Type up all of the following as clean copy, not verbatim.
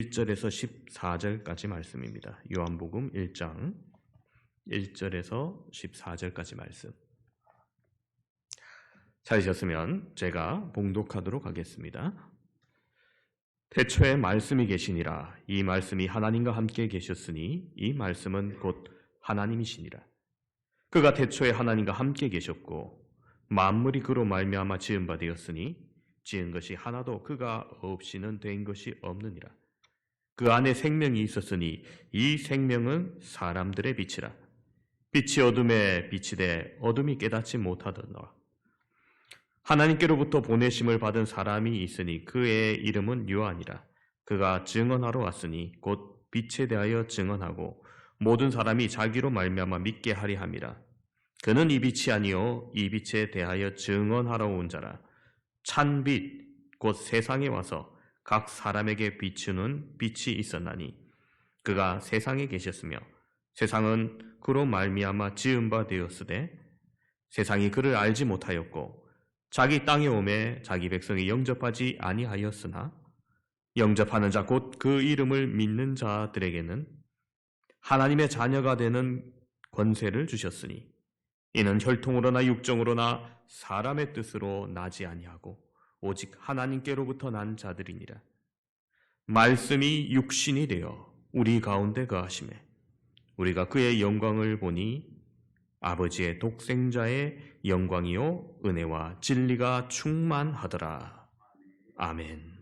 1절에서 14절까지 말씀입니다. 요한복음 1장 1절에서 14절까지 말씀. 찾으셨으면 제가 봉독하도록 하겠습니다. 태초에 말씀이 계시니라. 이 말씀이 하나님과 함께 계셨으니 이 말씀은 곧 하나님이시니라. 그가 태초에 하나님과 함께 계셨고 만물이 그로 말미암아 지은 바 되었으니 지은 것이 하나도 그가 없이는 된 것이 없느니라. 그 안에 생명이 있었으니 이 생명은 사람들의 빛이라. 빛이 어둠에 비치되 어둠이 깨닫지 못하더라. 하나님께로부터 보내심을 받은 사람이 있으니 그의 이름은 요한이라. 그가 증언하러 왔으니 곧 빛에 대하여 증언하고 모든 사람이 자기로 말미암아 믿게 하리 함이라. 그는 이 빛이 아니요 이 빛에 대하여 증언하러 온 자라. 찬 빛 곧 세상에 와서 각 사람에게 비추는 빛이 있었나니 그가 세상에 계셨으며 세상은 그로 말미암아 지은 바 되었으되 세상이 그를 알지 못하였고 자기 땅에 오매 자기 백성이 영접하지 아니하였으나 영접하는 자 곧 그 이름을 믿는 자들에게는 하나님의 자녀가 되는 권세를 주셨으니 이는 혈통으로나 육정으로나 사람의 뜻으로 나지 아니하고 오직 하나님께로부터 난 자들이니라. 말씀이 육신이 되어 우리 가운데 거하시매 우리가 그의 영광을 보니 아버지의 독생자의 영광이요 은혜와 진리가 충만하더라. 아멘.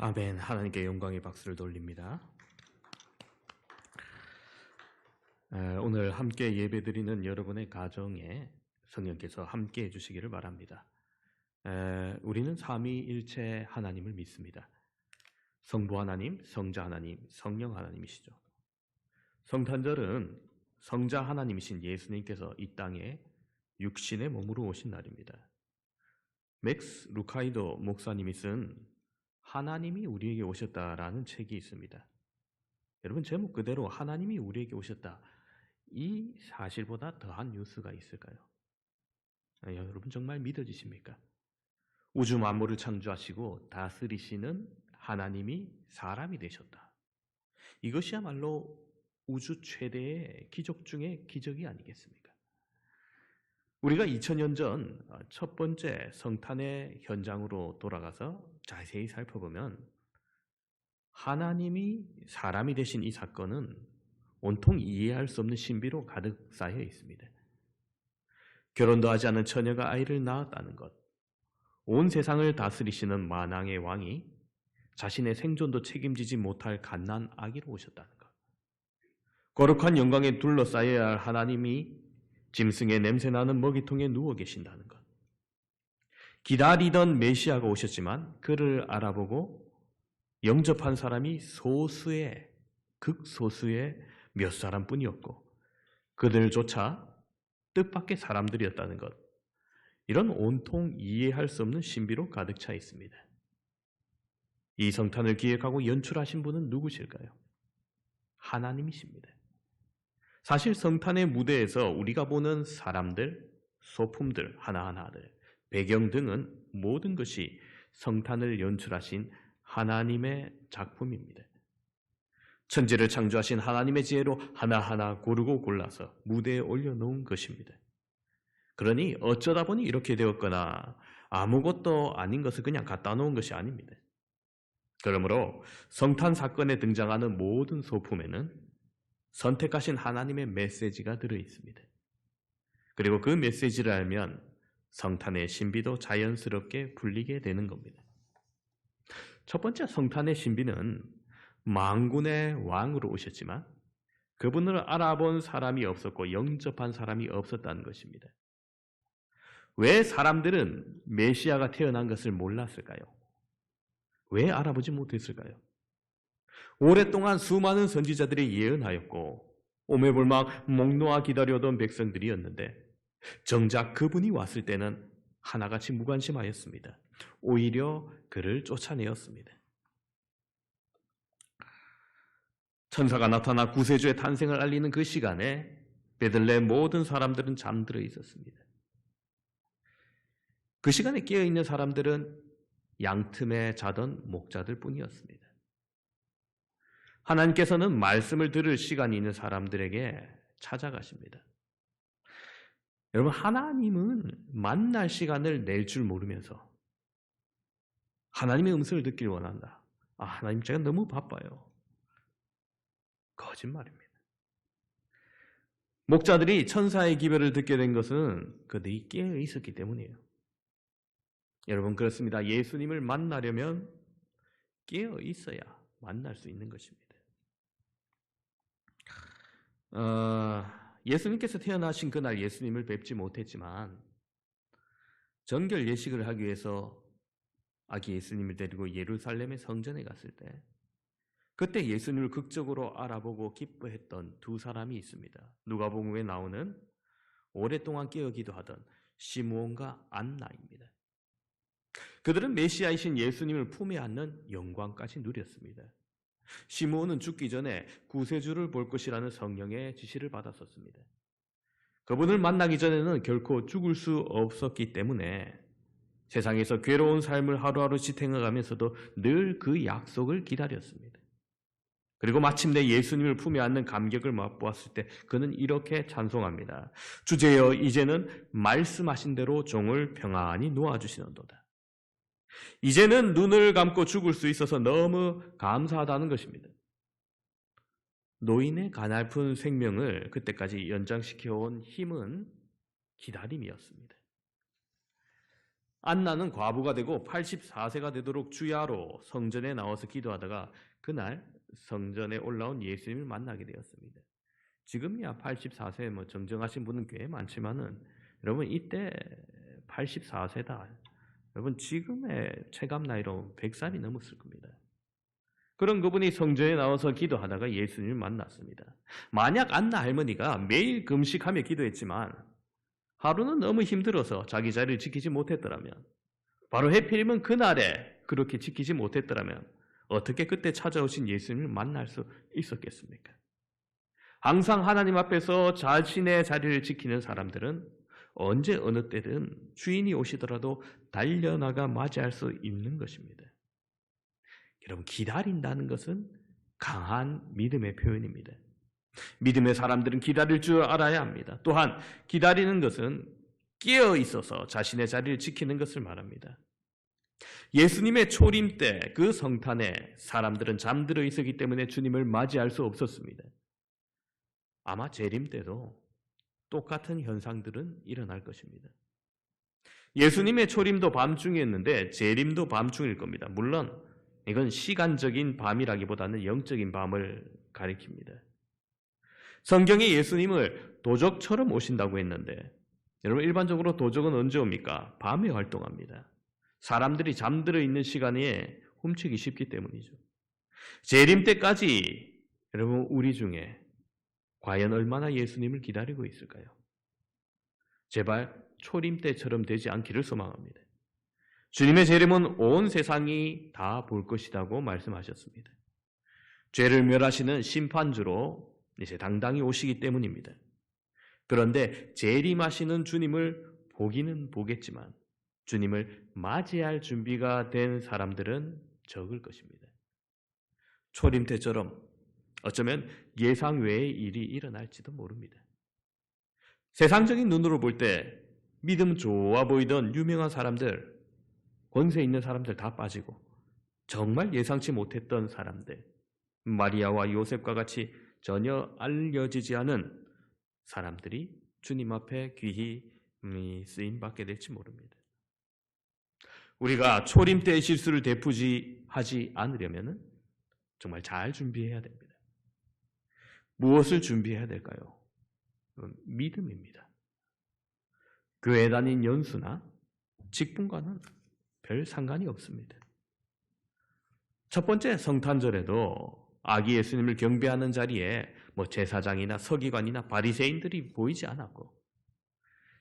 아멘. 하나님께 영광의 박수를 돌립니다. 오늘 함께 예배드리는 여러분의 가정에 성령께서 함께 해주시기를 바랍니다. 우리는 삼위일체 하나님을 믿습니다. 성부 하나님, 성자 하나님, 성령 하나님이시죠. 성탄절은 성자 하나님이신 예수님께서 이 땅에 육신의 몸으로 오신 날입니다. 맥스 루카이도 목사님이 쓴 하나님이 우리에게 오셨다라는 책이 있습니다. 여러분, 제목 그대로 하나님이 우리에게 오셨다, 이 사실보다 더한 뉴스가 있을까요? 여러분 정말 믿어지십니까? 우주 만물을 창조하시고 다스리시는 하나님이 사람이 되셨다. 이것이야말로 우주 최대의 기적 중의 기적이 아니겠습니까? 우리가 2000년 전 첫 번째 성탄의 현장으로 돌아가서 자세히 살펴보면 하나님이 사람이 되신 이 사건은 온통 이해할 수 없는 신비로 가득 쌓여 있습니다. 결혼도 하지 않은 처녀가 아이를 낳았다는 것, 온 세상을 다스리시는 만왕의 왕이 자신의 생존도 책임지지 못할 갓난 아기로 오셨다는 것, 거룩한 영광에 둘러싸여야 할 하나님이 짐승의 냄새나는 먹이통에 누워 계신다는 것, 기다리던 메시아가 오셨지만 그를 알아보고 영접한 사람이 소수의, 극소수의 몇 사람뿐이었고 그들조차 뜻밖의 사람들이었다는 것, 이런 온통 이해할 수 없는 신비로 가득 차 있습니다. 이 성탄을 기획하고 연출하신 분은 누구실까요? 하나님이십니다. 사실 성탄의 무대에서 우리가 보는 사람들, 소품들, 하나하나들, 배경 등은 모든 것이 성탄을 연출하신 하나님의 작품입니다. 천지를 창조하신 하나님의 지혜로 하나하나 고르고 골라서 무대에 올려놓은 것입니다. 그러니 어쩌다 보니 이렇게 되었거나 아무것도 아닌 것을 그냥 갖다 놓은 것이 아닙니다. 그러므로 성탄 사건에 등장하는 모든 소품에는 선택하신 하나님의 메시지가 들어있습니다. 그리고 그 메시지를 알면 성탄의 신비도 자연스럽게 풀리게 되는 겁니다. 첫 번째 성탄의 신비는 만군의 왕으로 오셨지만 그분을 알아본 사람이 없었고 영접한 사람이 없었다는 것입니다. 왜 사람들은 메시아가 태어난 것을 몰랐을까요? 왜 알아보지 못했을까요? 오랫동안 수많은 선지자들이 예언하였고 오매불망 목 놓아 기다려던 백성들이었는데 정작 그분이 왔을 때는 하나같이 무관심하였습니다. 오히려 그를 쫓아내었습니다. 천사가 나타나 구세주의 탄생을 알리는 그 시간에 베들레헴 모든 사람들은 잠들어 있었습니다. 그 시간에 깨어있는 사람들은 양틈에 자던 목자들 뿐이었습니다. 하나님께서는 말씀을 들을 시간이 있는 사람들에게 찾아가십니다. 여러분, 하나님은 만날 시간을 낼 줄 모르면서 하나님의 음성을 듣길 원한다. 하나님 제가 너무 바빠요. 거짓말입니다. 목자들이 천사의 기별을 듣게 된 것은 그들이 깨어 있었기 때문이에요. 여러분, 그렇습니다. 예수님을 만나려면 깨어 있어야 만날 수 있는 것입니다. 예수님께서 태어나신 그날 예수님을 뵙지 못했지만 정결 예식을 하기 위해서 아기 예수님을 데리고 예루살렘의 성전에 갔을 때 그때 예수님을 극적으로 알아보고 기뻐했던 두 사람이 있습니다. 누가복음에 나오는 오랫동안 깨어 기도하던 시므온과 안나입니다. 그들은 메시아이신 예수님을 품에 안는 영광까지 누렸습니다. 시므온은 죽기 전에 구세주를 볼 것이라는 성령의 지시를 받았었습니다. 그분을 만나기 전에는 결코 죽을 수 없었기 때문에 세상에서 괴로운 삶을 하루하루 지탱해가면서도 늘 그 약속을 기다렸습니다. 그리고 마침내 예수님을 품에 안는 감격을 맛보았을 때 그는 이렇게 찬송합니다. 주제여, 이제는 말씀하신 대로 종을 평안히 놓아주시는도다. 이제는 눈을 감고 죽을 수 있어서 너무 감사하다는 것입니다. 노인의 가냘픈 생명을 그때까지 연장시켜온 힘은 기다림이었습니다. 안나는 과부가 되고 84세가 되도록 주야로 성전에 나와서 기도하다가 그날 성전에 올라온 예수님을 만나게 되었습니다. 지금이야 84세 정정하신 분은 꽤 많지만은 여러분 이때 84세다. 여러분 지금의 체감 나이로 100살이 넘었을 겁니다. 그런 그분이 성전에 나와서 기도하다가 예수님을 만났습니다. 만약 안나 할머니가 매일 금식하며 기도했지만 하루는 너무 힘들어서 자기 자리를 지키지 못했더라면, 바로 해필이면 그날에 그렇게 지키지 못했더라면 어떻게 그때 찾아오신 예수님을 만날 수 있었겠습니까? 항상 하나님 앞에서 자신의 자리를 지키는 사람들은 언제 어느 때든 주인이 오시더라도 달려나가 맞이할 수 있는 것입니다. 여러분, 기다린다는 것은 강한 믿음의 표현입니다. 믿음의 사람들은 기다릴 줄 알아야 합니다. 또한 기다리는 것은 깨어 있어서 자신의 자리를 지키는 것을 말합니다. 예수님의 초림 때 그 성탄에 사람들은 잠들어 있었기 때문에 주님을 맞이할 수 없었습니다. 아마 재림 때도 똑같은 현상들은 일어날 것입니다. 예수님의 초림도 밤중이었는데 재림도 밤중일 겁니다. 물론 이건 시간적인 밤이라기보다는 영적인 밤을 가리킵니다. 성경에 예수님을 도적처럼 오신다고 했는데 여러분 일반적으로 도적은 언제 옵니까? 밤에 활동합니다. 사람들이 잠들어 있는 시간에 훔치기 쉽기 때문이죠. 재림 때까지 여러분 우리 중에 과연 얼마나 예수님을 기다리고 있을까요? 제발 초림 때처럼 되지 않기를 소망합니다. 주님의 재림은 온 세상이 다 볼 것이라고 말씀하셨습니다. 죄를 멸하시는 심판주로 이제 당당히 오시기 때문입니다. 그런데 재림하시는 주님을 보기는 보겠지만 주님을 맞이할 준비가 된 사람들은 적을 것입니다. 초림 때처럼 어쩌면 예상 외의 일이 일어날지도 모릅니다. 세상적인 눈으로 볼 때 믿음 좋아 보이던 유명한 사람들, 권세 있는 사람들 다 빠지고 정말 예상치 못했던 사람들, 마리아와 요셉과 같이 전혀 알려지지 않은 사람들이 주님 앞에 귀히 쓰임받게 될지 모릅니다. 우리가 초림 때의 실수를 되풀이하지 않으려면 정말 잘 준비해야 됩니다. 무엇을 준비해야 될까요? 믿음입니다. 교회 다닌 연수나 직분과는 별 상관이 없습니다. 첫 번째 성탄절에도 아기 예수님을 경배하는 자리에 제사장이나 서기관이나 바리새인들이 보이지 않았고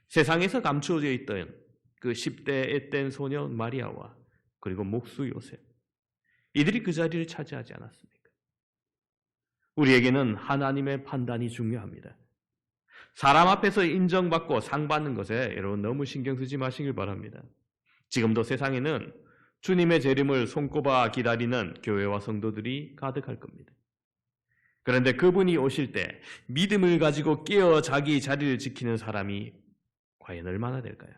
세상에서 감추어져 있던 그 10대 앳된 소녀 마리아와 그리고 목수 요셉, 이들이 그 자리를 차지하지 않았습니까? 우리에게는 하나님의 판단이 중요합니다. 사람 앞에서 인정받고 상 받는 것에 여러분 너무 신경 쓰지 마시길 바랍니다. 지금도 세상에는 주님의 재림을 손꼽아 기다리는 교회와 성도들이 가득할 겁니다. 그런데 그분이 오실 때 믿음을 가지고 깨어 자기 자리를 지키는 사람이 과연 얼마나 될까요?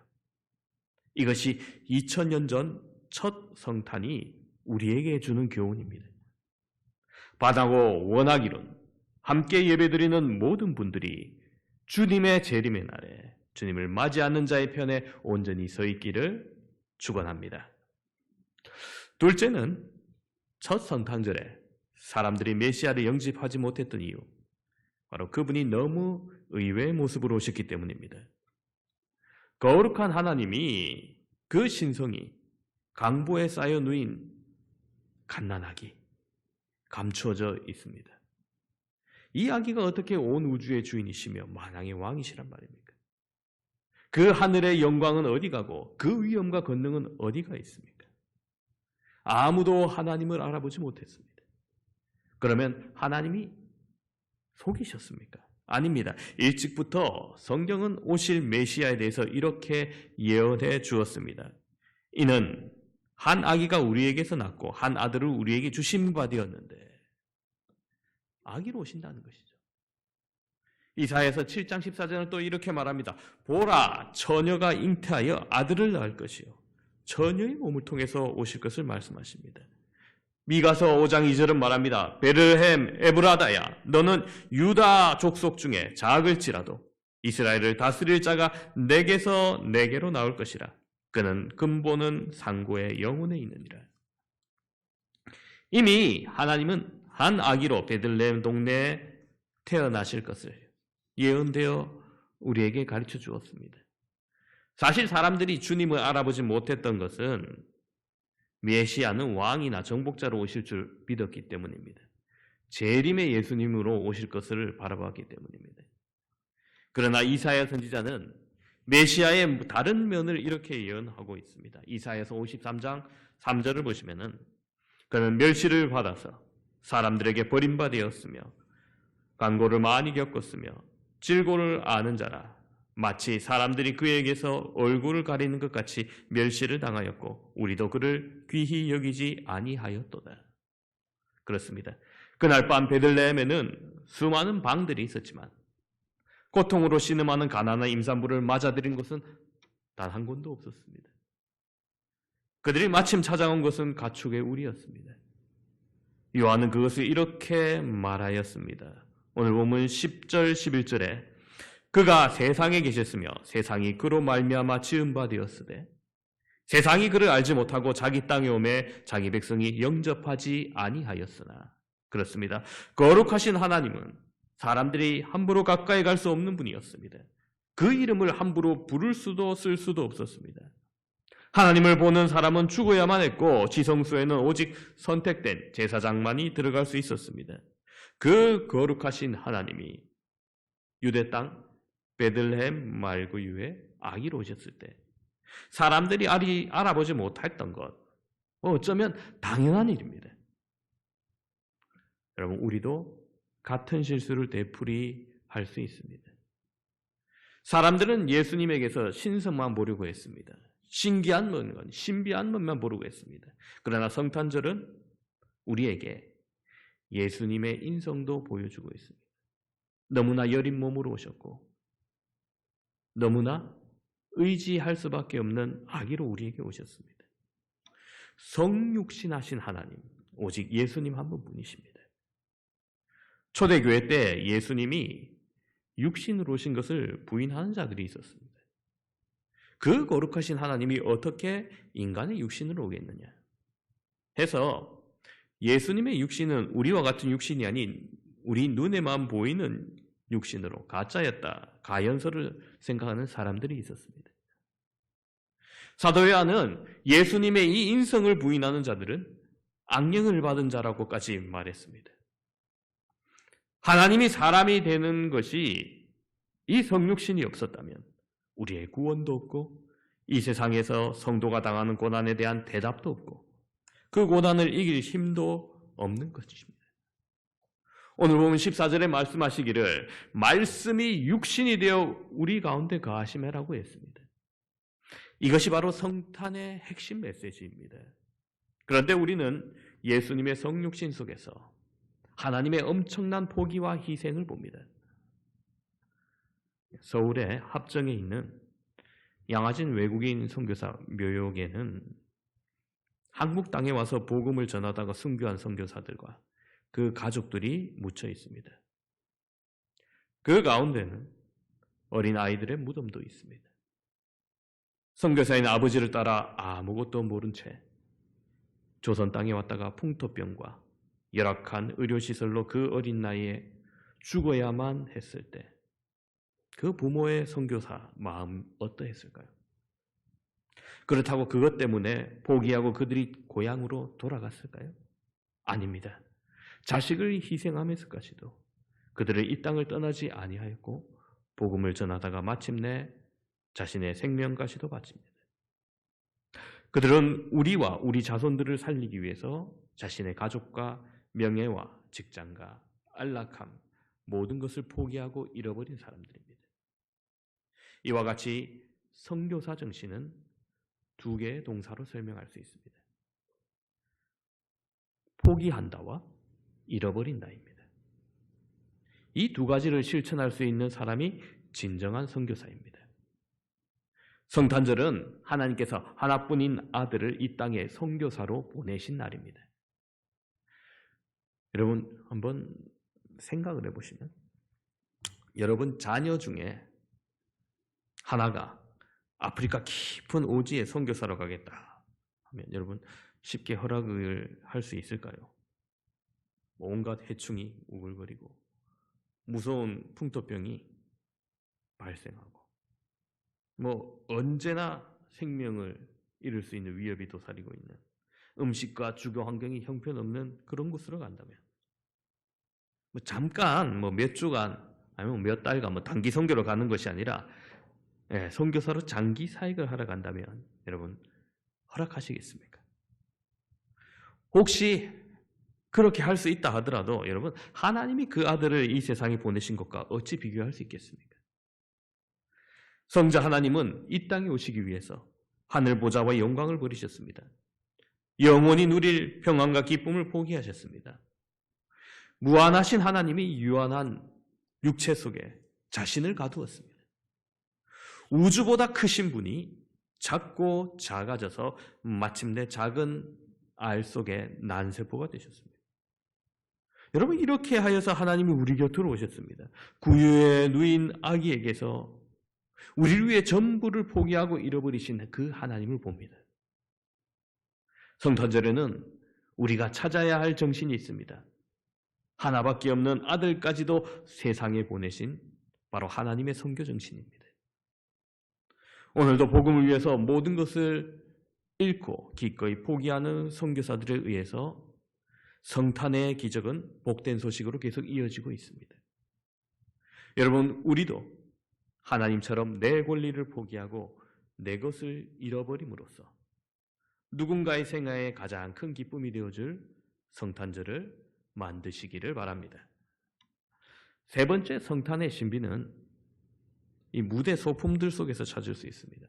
이것이 2000년 전 첫 성탄이 우리에게 주는 교훈입니다. 바다고 원하기론 함께 예배드리는 모든 분들이 주님의 재림의 날에 주님을 맞이하는 자의 편에 온전히 서 있기를 축원합니다. 둘째는 첫 성탄절에 사람들이 메시아를 영접하지 못했던 이유, 바로 그분이 너무 의외의 모습으로 오셨기 때문입니다. 거룩한 하나님이 그 신성이 강보에 쌓여 누인 갓난아기, 감추어져 있습니다. 이 아기가 어떻게 온 우주의 주인이시며 만왕의 왕이시란 말입니까? 그 하늘의 영광은 어디 가고 그 위엄과 권능은 어디가 있습니까? 아무도 하나님을 알아보지 못했습니다. 그러면 하나님이 속이셨습니까? 아닙니다. 일찍부터 성경은 오실 메시아에 대해서 이렇게 예언해 주었습니다. 이는 한 아기가 우리에게서 낳고 한 아들을 우리에게 주심바 되었는데, 아기로 오신다는 것이죠. 이사야서 7장 14절은 또 이렇게 말합니다. 보라, 처녀가 잉태하여 아들을 낳을 것이요 처녀의 몸을 통해서 오실 것을 말씀하십니다. 미가서 5장 2절은 말합니다. 베르헴 에브라다야, 너는 유다 족속 중에 작을지라도 이스라엘을 다스릴 자가 내게서 내게로 나올 것이라. 그는 근본은 상고의 영혼에 있느니라. 이미 하나님은 한 아기로 베들레헴 동네에 태어나실 것을 예언되어 우리에게 가르쳐 주었습니다. 사실 사람들이 주님을 알아보지 못했던 것은 메시아는 왕이나 정복자로 오실 줄 믿었기 때문입니다. 재림의 예수님으로 오실 것을 바라봤기 때문입니다. 그러나 이사야 선지자는 메시아의 다른 면을 이렇게 예언하고 있습니다. 이사야서 53장 3절을 보시면은 그는 멸시를 받아서 사람들에게 버림받았으며 간고를 많이 겪었으며 질고를 아는 자라. 마치 사람들이 그에게서 얼굴을 가리는 것 같이 멸시를 당하였고 우리도 그를 귀히 여기지 아니하였도다. 그렇습니다. 그날 밤 베들레헴에는 수많은 방들이 있었지만 고통으로 신음하는 가난한 임산부를 맞아들인 곳은 단 한 곳도 없었습니다. 그들이 마침 찾아온 것은 가축의 우리였습니다. 요한은 그것을 이렇게 말하였습니다. 오늘 보면 10절 11절에 그가 세상에 계셨으며 세상이 그로 말미암아 지은 바 되었으되 세상이 그를 알지 못하고 자기 땅에 오매 자기 백성이 영접하지 아니하였으나. 그렇습니다. 거룩하신 하나님은 사람들이 함부로 가까이 갈 수 없는 분이었습니다. 그 이름을 함부로 부를 수도 쓸 수도 없었습니다. 하나님을 보는 사람은 죽어야만 했고 지성소에는 오직 선택된 제사장만이 들어갈 수 있었습니다. 그 거룩하신 하나님이 유대 땅 베들레헴 말구유에 아기로 오셨을 때 사람들이 알아보지 못했던 것, 어쩌면 당연한 일입니다. 여러분, 우리도 같은 실수를 되풀이할 수 있습니다. 사람들은 예수님에게서 신성만 보려고 했습니다. 신기한 것, 신비한 것만 보려고 했습니다. 그러나 성탄절은 우리에게 예수님의 인성도 보여주고 있습니다. 너무나 여린 몸으로 오셨고 너무나 의지할 수밖에 없는 아기로 우리에게 오셨습니다. 성육신하신 하나님, 오직 예수님 한 분뿐이십니다. 초대교회 때 예수님이 육신으로 오신 것을 부인하는 자들이 있었습니다. 그 거룩하신 하나님이 어떻게 인간의 육신으로 오겠느냐 해서 예수님의 육신은 우리와 같은 육신이 아닌 우리 눈에만 보이는 육신으로 가짜였다, 가연서를 생각하는 사람들이 있었습니다. 사도 요한은 예수님의 이 인성을 부인하는 자들은 악령을 받은 자라고까지 말했습니다. 하나님이 사람이 되는 것이 이 성육신이 없었다면 우리의 구원도 없고 이 세상에서 성도가 당하는 고난에 대한 대답도 없고 그 고난을 이길 힘도 없는 것입니다. 오늘 보면 14절에 말씀하시기를 말씀이 육신이 되어 우리 가운데 거하시매라고 했습니다. 이것이 바로 성탄의 핵심 메시지입니다. 그런데 우리는 예수님의 성육신 속에서 하나님의 엄청난 포기와 희생을 봅니다. 서울의 합정에 있는 양화진 외국인 선교사 묘역에는 한국 땅에 와서 복음을 전하다가 순교한 선교사들과 그 가족들이 묻혀 있습니다. 그 가운데는 어린 아이들의 무덤도 있습니다. 선교사인 아버지를 따라 아무것도 모른 채 조선 땅에 왔다가 풍토병과 열악한 의료시설로 그 어린 나이에 죽어야만 했을 때 그 부모의 선교사 마음 어떠했을까요? 그렇다고 그것 때문에 포기하고 그들이 고향으로 돌아갔을까요? 아닙니다. 자식을 희생하면서까지도 그들을 이 땅을 떠나지 아니하였고 복음을 전하다가 마침내 자신의 생명까지도 바칩니다. 그들은 우리와 우리 자손들을 살리기 위해서 자신의 가족과 명예와 직장과 안락함 모든 것을 포기하고 잃어버린 사람들입니다. 이와 같이 선교사 정신은 두 개의 동사로 설명할 수 있습니다. 포기한다와 잃어버린다입니다. 이 두 가지를 실천할 수 있는 사람이 진정한 선교사입니다. 성탄절은 하나님께서 하나뿐인 아들을 이 땅에 선교사로 보내신 날입니다. 여러분 한번 생각을 해보시면 여러분 자녀 중에 하나가 아프리카 깊은 오지에 선교사로 가겠다 하면 여러분 쉽게 허락을 할 수 있을까요? 온갖 해충이 우글거리고 무서운 풍토병이 발생하고 언제나 생명을 잃을 수 있는 위협이 도사리고 있는 음식과 주거 환경이 형편없는 그런 곳으로 간다면 잠깐 몇 주간 아니면 몇 달간 단기 선교로 가는 것이 아니라 선교사로 장기 사역을 하러 간다면 여러분 허락하시겠습니까? 혹시 그렇게 할 수 있다 하더라도 여러분 하나님이 그 아들을 이 세상에 보내신 것과 어찌 비교할 수 있겠습니까? 성자 하나님은 이 땅에 오시기 위해서 하늘 보좌와 영광을 버리셨습니다. 영원히 누릴 평안과 기쁨을 포기하셨습니다. 무한하신 하나님이 유한한 육체 속에 자신을 가두었습니다. 우주보다 크신 분이 작고 작아져서 마침내 작은 알 속에 난세포가 되셨습니다. 여러분 이렇게 하여서 하나님이 우리 곁으로 오셨습니다. 구유에 누인 아기에게서 우리를 위해 전부를 포기하고 잃어버리신 그 하나님을 봅니다. 성탄절에는 우리가 찾아야 할 정신이 있습니다. 하나밖에 없는 아들까지도 세상에 보내신 바로 하나님의 선교 정신입니다. 오늘도 복음을 위해서 모든 것을 잃고 기꺼이 포기하는 선교사들에 의해서 성탄의 기적은 복된 소식으로 계속 이어지고 있습니다. 여러분 우리도 하나님처럼 내 권리를 포기하고 내 것을 잃어버림으로써 누군가의 생애에 가장 큰 기쁨이 되어줄 성탄절을 만드시기를 바랍니다. 세 번째 성탄의 신비는 이 무대 소품들 속에서 찾을 수 있습니다.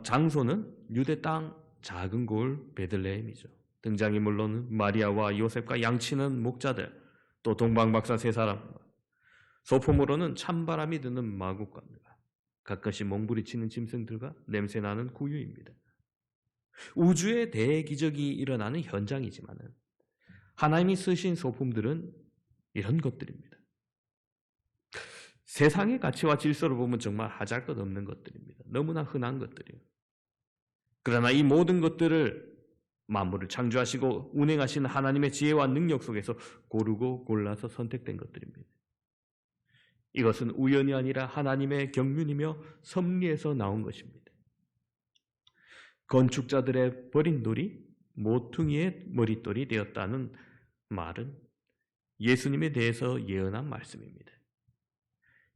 장소는 유대 땅 작은 고을 베들레헴이죠. 등장인물로는 마리아와 요셉과 양치는 목자들, 또 동방박사 세 사람, 소품으로는 찬바람이 드는 마국간과 가끔씩 몽부리치는 짐승들과 냄새나는 구유입니다. 우주의 대기적이 일어나는 현장이지만 하나님이 쓰신 소품들은 이런 것들입니다. 세상의 가치와 질서를 보면 정말 하잘것없는 것들입니다. 너무나 흔한 것들이에요. 그러나 이 모든 것들을 만물을 창조하시고 운행하시는 하나님의 지혜와 능력 속에서 고르고 골라서 선택된 것들입니다. 이것은 우연이 아니라 하나님의 경륜이며 섭리에서 나온 것입니다. 건축자들의 버린 돌이 모퉁이의 머릿돌이 되었다는 말은 예수님에 대해서 예언한 말씀입니다.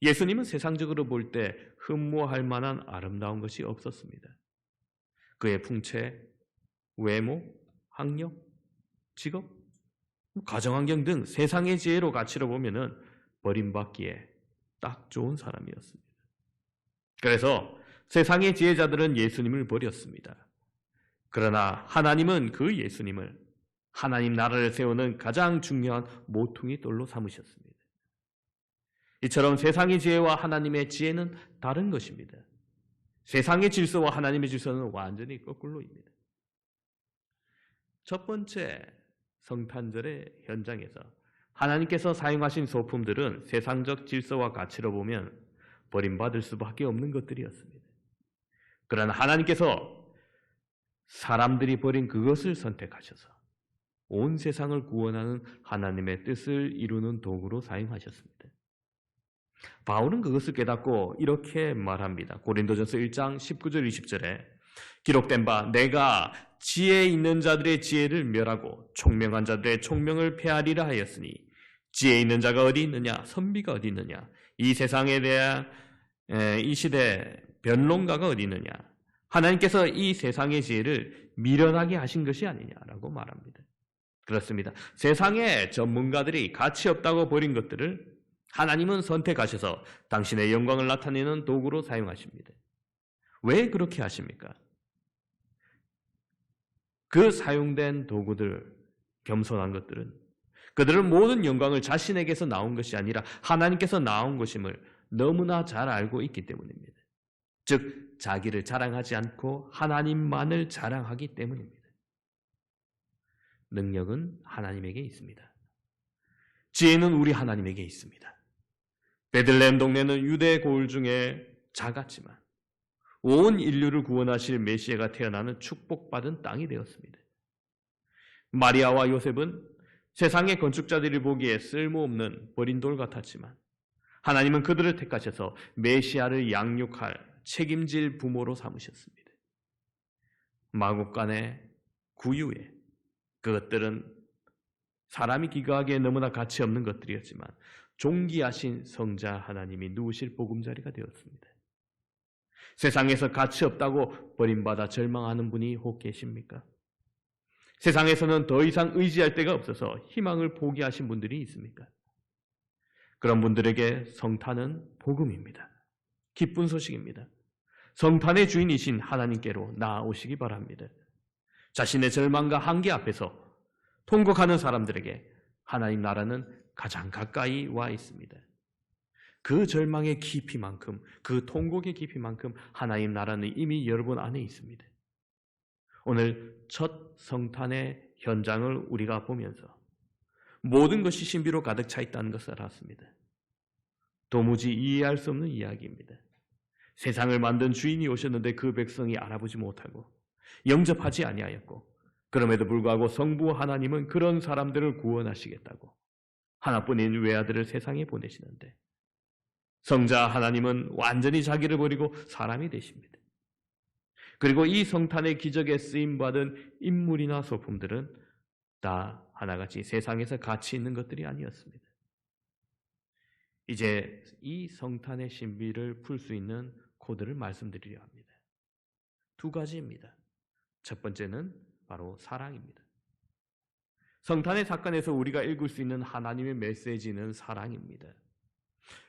예수님은 세상적으로 볼 때 흠모할 만한 아름다운 것이 없었습니다. 그의 풍채, 외모, 학력, 직업, 가정환경 등 세상의 지혜로 가치로 보면은 버림받기에 딱 좋은 사람이었습니다. 그래서 세상의 지혜자들은 예수님을 버렸습니다. 그러나 하나님은 그 예수님을 하나님 나라를 세우는 가장 중요한 모퉁이 돌로 삼으셨습니다. 이처럼 세상의 지혜와 하나님의 지혜는 다른 것입니다. 세상의 질서와 하나님의 질서는 완전히 거꾸로입니다. 첫 번째 성탄절의 현장에서 하나님께서 사용하신 소품들은 세상적 질서와 가치로 보면 버림받을 수밖에 없는 것들이었습니다. 그러나 하나님께서 사람들이 버린 그것을 선택하셔서 온 세상을 구원하는 하나님의 뜻을 이루는 도구로 사용하셨습니다. 바울은 그것을 깨닫고 이렇게 말합니다. 고린도전서 1장 19절 20절에 기록된 바 내가 지혜 있는 자들의 지혜를 멸하고 총명한 자들의 총명을 폐하리라 하였으니 지혜 있는 자가 어디 있느냐 선비가 어디 있느냐 이 세상에 대한 이 시대 변론가가 어디 있느냐 하나님께서 이 세상의 지혜를 미련하게 하신 것이 아니냐라고 말합니다. 그렇습니다. 세상의 전문가들이 가치 없다고 버린 것들을 하나님은 선택하셔서 당신의 영광을 나타내는 도구로 사용하십니다. 왜 그렇게 하십니까? 그 사용된 도구들, 겸손한 것들은 그들은 모든 영광을 자신에게서 나온 것이 아니라 하나님께서 나온 것임을 너무나 잘 알고 있기 때문입니다. 즉 자기를 자랑하지 않고 하나님만을 자랑하기 때문입니다. 능력은 하나님에게 있습니다. 지혜는 우리 하나님에게 있습니다. 베들레헴 동네는 유대 고을 중에 작았지만 온 인류를 구원하실 메시아가 태어나는 축복받은 땅이 되었습니다. 마리아와 요셉은 세상의 건축자들이 보기에 쓸모없는 버린 돌 같았지만 하나님은 그들을 택하셔서 메시아를 양육할 책임질 부모로 삼으셨습니다. 마국간의 구유에 그것들은 사람이 기거하기에 너무나 가치 없는 것들이었지만 존귀하신 성자 하나님이 누우실 보금자리가 되었습니다. 세상에서 가치 없다고 버림받아 절망하는 분이 혹 계십니까? 세상에서는 더 이상 의지할 데가 없어서 희망을 포기하신 분들이 있습니까? 그런 분들에게 성탄은 복음입니다. 기쁜 소식입니다. 성탄의 주인이신 하나님께로 나아오시기 바랍니다. 자신의 절망과 한계 앞에서 통곡하는 사람들에게 하나님 나라는 가장 가까이 와 있습니다. 그 절망의 깊이만큼, 그 통곡의 깊이만큼 하나님 나라는 이미 여러분 안에 있습니다. 오늘 첫 성탄의 현장을 우리가 보면서 모든 것이 신비로 가득 차 있다는 것을 알았습니다. 도무지 이해할 수 없는 이야기입니다. 세상을 만든 주인이 오셨는데 그 백성이 알아보지 못하고 영접하지 아니하였고, 그럼에도 불구하고 성부 하나님은 그런 사람들을 구원하시겠다고 하나뿐인 외아들을 세상에 보내시는데, 성자 하나님은 완전히 자기를 버리고 사람이 되십니다. 그리고 이 성탄의 기적에 쓰임받은 인물이나 소품들은 다 하나같이 세상에서 가치 있는 것들이 아니었습니다. 이제 이 성탄의 신비를 풀 수 있는 코드를 말씀드리려 합니다. 두 가지입니다. 첫 번째는 바로 사랑입니다. 성탄의 사건에서 우리가 읽을 수 있는 하나님의 메시지는 사랑입니다.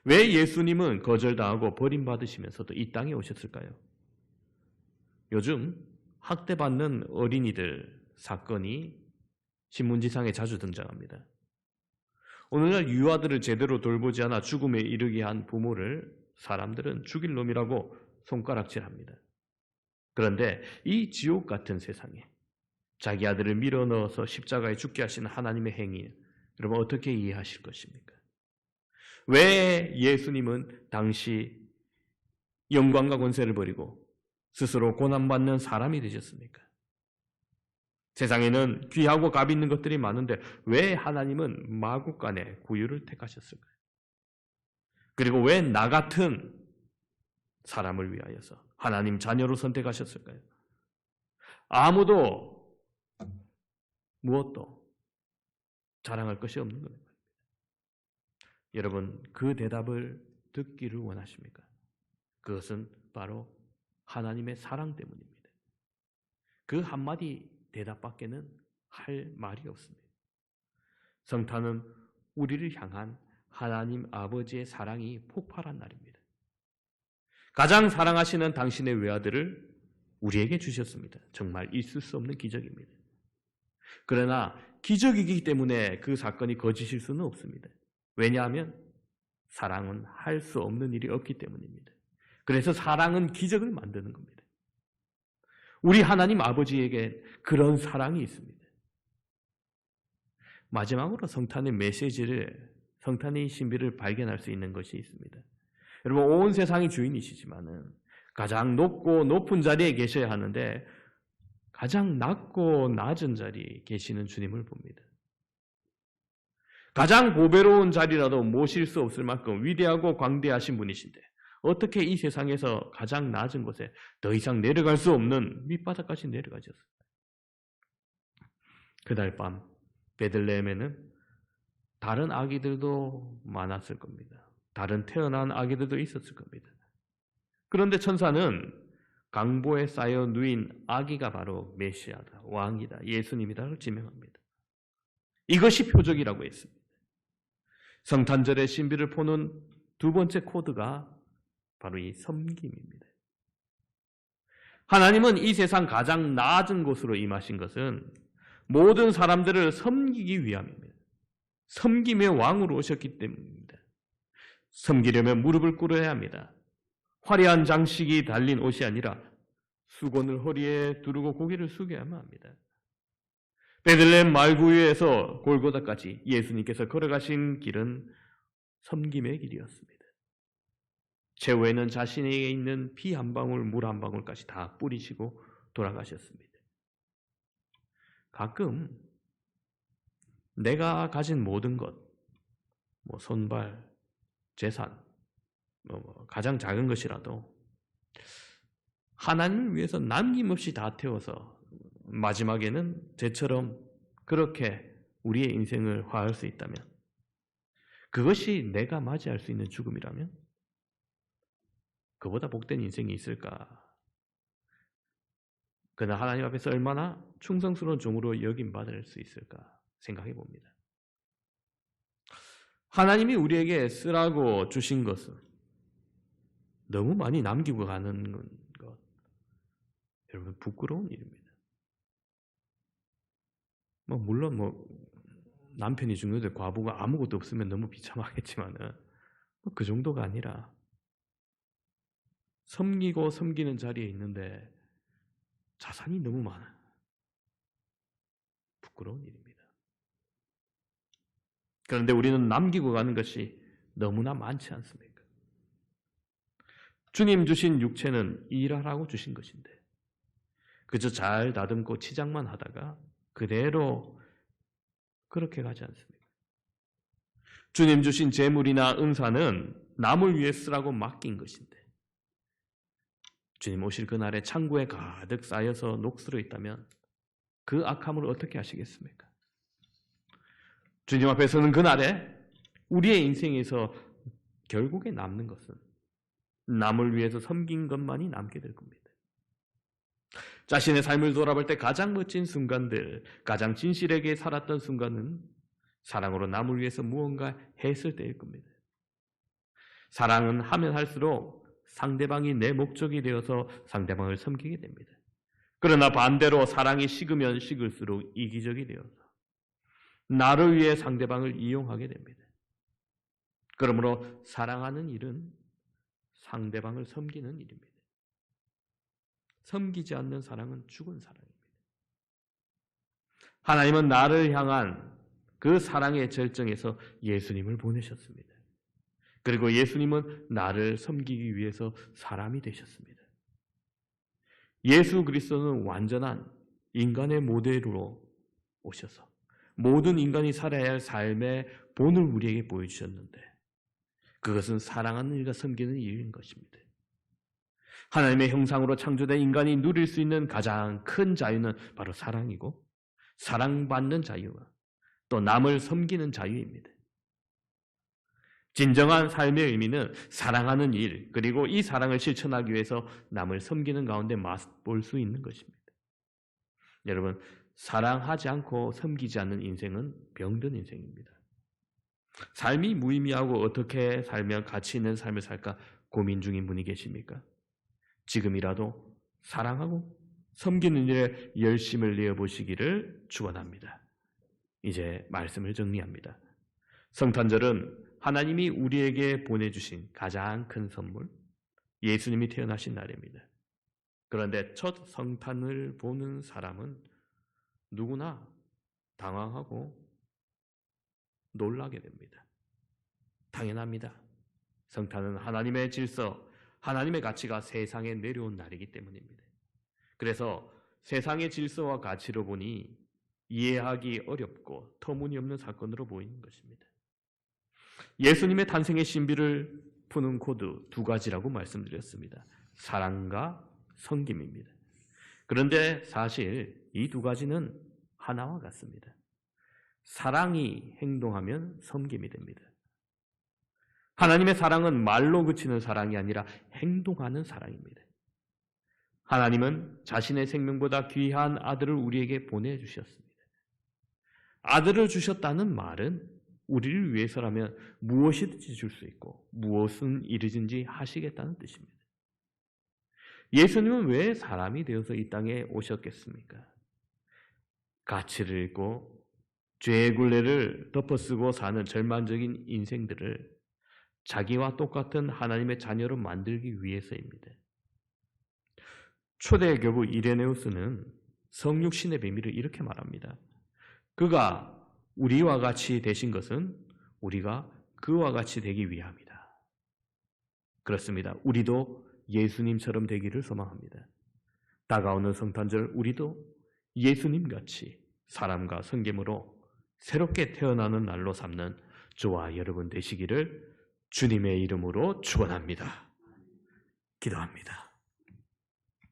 왜 예수님은 거절당하고 버림받으시면서도 이 땅에 오셨을까요? 요즘 학대받는 어린이들 사건이 신문지상에 자주 등장합니다. 오늘날 유아들을 제대로 돌보지 않아 죽음에 이르게 한 부모를 사람들은 죽일 놈이라고 손가락질합니다. 그런데 이 지옥 같은 세상에 자기 아들을 밀어넣어서 십자가에 죽게 하신 하나님의 행위, 여러분 어떻게 이해하실 것입니까? 왜 예수님은 당시 영광과 권세를 버리고 스스로 고난받는 사람이 되셨습니까? 세상에는 귀하고 값 있는 것들이 많은데 왜 하나님은 마국간의 구유를 택하셨을까요? 그리고 왜 나 같은 사람을 위하여서 하나님 자녀로 선택하셨을까요? 아무도 무엇도 자랑할 것이 없는 겁니다. 여러분, 그 대답을 듣기를 원하십니까? 그것은 바로 하나님의 사랑 때문입니다. 그 한마디 대답밖에는 할 말이 없습니다. 성탄은 우리를 향한 하나님 아버지의 사랑이 폭발한 날입니다. 가장 사랑하시는 당신의 외아들을 우리에게 주셨습니다. 정말 있을 수 없는 기적입니다. 그러나 기적이기 때문에 그 사건이 거짓일 수는 없습니다. 왜냐하면 사랑은 할 수 없는 일이 없기 때문입니다. 그래서 사랑은 기적을 만드는 겁니다. 우리 하나님 아버지에게 그런 사랑이 있습니다. 마지막으로 성탄의 메시지를, 성탄의 신비를 발견할 수 있는 것이 있습니다. 여러분, 온 세상의 주인이시지만은 가장 높고 높은 자리에 계셔야 하는데 가장 낮고 낮은 자리에 계시는 주님을 봅니다. 가장 보배로운 자리라도 모실 수 없을 만큼 위대하고 광대하신 분이신데 어떻게 이 세상에서 가장 낮은 곳에 더 이상 내려갈 수 없는 밑바닥까지 내려가셨어요? 그날 밤 베들레헴에는 다른 아기들도 많았을 겁니다. 다른 태어난 아기들도 있었을 겁니다. 그런데 천사는 강보에 쌓여 누인 아기가 바로 메시아다, 왕이다, 예수님이다를 지명합니다. 이것이 표적이라고 했습니다. 성탄절의 신비를 보는 두 번째 코드가 바로 이 섬김입니다. 하나님은 이 세상 가장 낮은 곳으로 임하신 것은 모든 사람들을 섬기기 위함입니다. 섬김의 왕으로 오셨기 때문입니다. 섬기려면 무릎을 꿇어야 합니다. 화려한 장식이 달린 옷이 아니라 수건을 허리에 두르고 고개를 숙여야만 합니다. 베들레헴 말구유에서 골고다까지 예수님께서 걸어가신 길은 섬김의 길이었습니다. 최후에는 자신에게 있는 피 한 방울, 물 한 방울까지 다 뿌리시고 돌아가셨습니다. 가끔 내가 가진 모든 것, 손발, 재산, 가장 작은 것이라도 하나님을 위해서 남김없이 다 태워서 마지막에는 쟤처럼 그렇게 우리의 인생을 화할 수 있다면, 그것이 내가 맞이할 수 있는 죽음이라면 그보다 복된 인생이 있을까? 그러나 하나님 앞에서 얼마나 충성스러운 종으로 여김받을 수 있을까 생각해 봅니다. 하나님이 우리에게 쓰라고 주신 것은 너무 많이 남기고 가는 것, 여러분 부끄러운 일입니다. 물론 남편이 죽는데 과부가 아무것도 없으면 너무 비참하겠지만은 그 정도가 아니라 섬기고 섬기는 자리에 있는데 자산이 너무 많아. 부끄러운 일입니다. 그런데 우리는 남기고 가는 것이 너무나 많지 않습니까? 주님 주신 육체는 일하라고 주신 것인데 그저 잘 다듬고 치장만 하다가 그대로 그렇게 가지 않습니까? 주님 주신 재물이나 은사는 남을 위해 쓰라고 맡긴 것인데 주님 오실 그날에 창고에 가득 쌓여서 녹슬어 있다면 그 악함을 어떻게 하시겠습니까? 주님 앞에 서는 그날에 우리의 인생에서 결국에 남는 것은 남을 위해서 섬긴 것만이 남게 될 겁니다. 자신의 삶을 돌아볼 때 가장 멋진 순간들, 가장 진실하게 살았던 순간은 사랑으로 남을 위해서 무언가 했을 때일 겁니다. 사랑은 하면 할수록 상대방이 내 목적이 되어서 상대방을 섬기게 됩니다. 그러나 반대로 사랑이 식으면 식을수록 이기적이 되어서 나를 위해 상대방을 이용하게 됩니다. 그러므로 사랑하는 일은 상대방을 섬기는 일입니다. 섬기지 않는 사랑은 죽은 사랑입니다. 하나님은 나를 향한 그 사랑의 절정에서 예수님을 보내셨습니다. 그리고 예수님은 나를 섬기기 위해서 사람이 되셨습니다. 예수 그리스도는 완전한 인간의 모델로 오셔서 모든 인간이 살아야 할 삶의 본을 우리에게 보여주셨는데 그것은 사랑하는 일과 섬기는 일인 것입니다. 하나님의 형상으로 창조된 인간이 누릴 수 있는 가장 큰 자유는 바로 사랑이고 사랑받는 자유와 또 남을 섬기는 자유입니다. 진정한 삶의 의미는 사랑하는 일, 그리고 이 사랑을 실천하기 위해서 남을 섬기는 가운데 맛볼 수 있는 것입니다. 여러분, 사랑하지 않고 섬기지 않는 인생은 병든 인생입니다. 삶이 무의미하고 어떻게 살면 가치 있는 삶을 살까 고민 중인 분이 계십니까? 지금이라도 사랑하고 섬기는 일에 열심을 내어보시기를 축원합니다. 이제 말씀을 정리합니다. 성탄절은 하나님이 우리에게 보내주신 가장 큰 선물, 예수님이 태어나신 날입니다. 그런데 첫 성탄을 보는 사람은 누구나 당황하고 놀라게 됩니다. 당연합니다. 성탄은 하나님의 질서, 하나님의 가치가 세상에 내려온 날이기 때문입니다. 그래서 세상의 질서와 가치로 보니 이해하기 어렵고 터무니없는 사건으로 보이는 것입니다. 예수님의 탄생의 신비를 푸는 코드 두 가지라고 말씀드렸습니다. 사랑과 섬김입니다. 그런데 사실 이 두 가지는 하나와 같습니다. 사랑이 행동하면 섬김이 됩니다. 하나님의 사랑은 말로 그치는 사랑이 아니라 행동하는 사랑입니다. 하나님은 자신의 생명보다 귀한 아들을 우리에게 보내주셨습니다. 아들을 주셨다는 말은 우리를 위해서라면 무엇이든지 줄 수 있고 무엇은 이르든지 하시겠다는 뜻입니다. 예수님은 왜 사람이 되어서 이 땅에 오셨겠습니까? 가치를 잃고 죄의 굴레를 덮어쓰고 사는 절망적인 인생들을 자기와 똑같은 하나님의 자녀로 만들기 위해서입니다. 초대 교부 이레네우스는 성육신의 비밀을 이렇게 말합니다. 그가 우리와 같이 되신 것은 우리가 그와 같이 되기 위함이다. 그렇습니다. 우리도 예수님처럼 되기를 소망합니다. 다가오는 성탄절 우리도 예수님같이 사람과 성김으로 새롭게 태어나는 날로 삼는 저와 여러분 되시기를 주님의 이름으로 축원합니다. 기도합니다.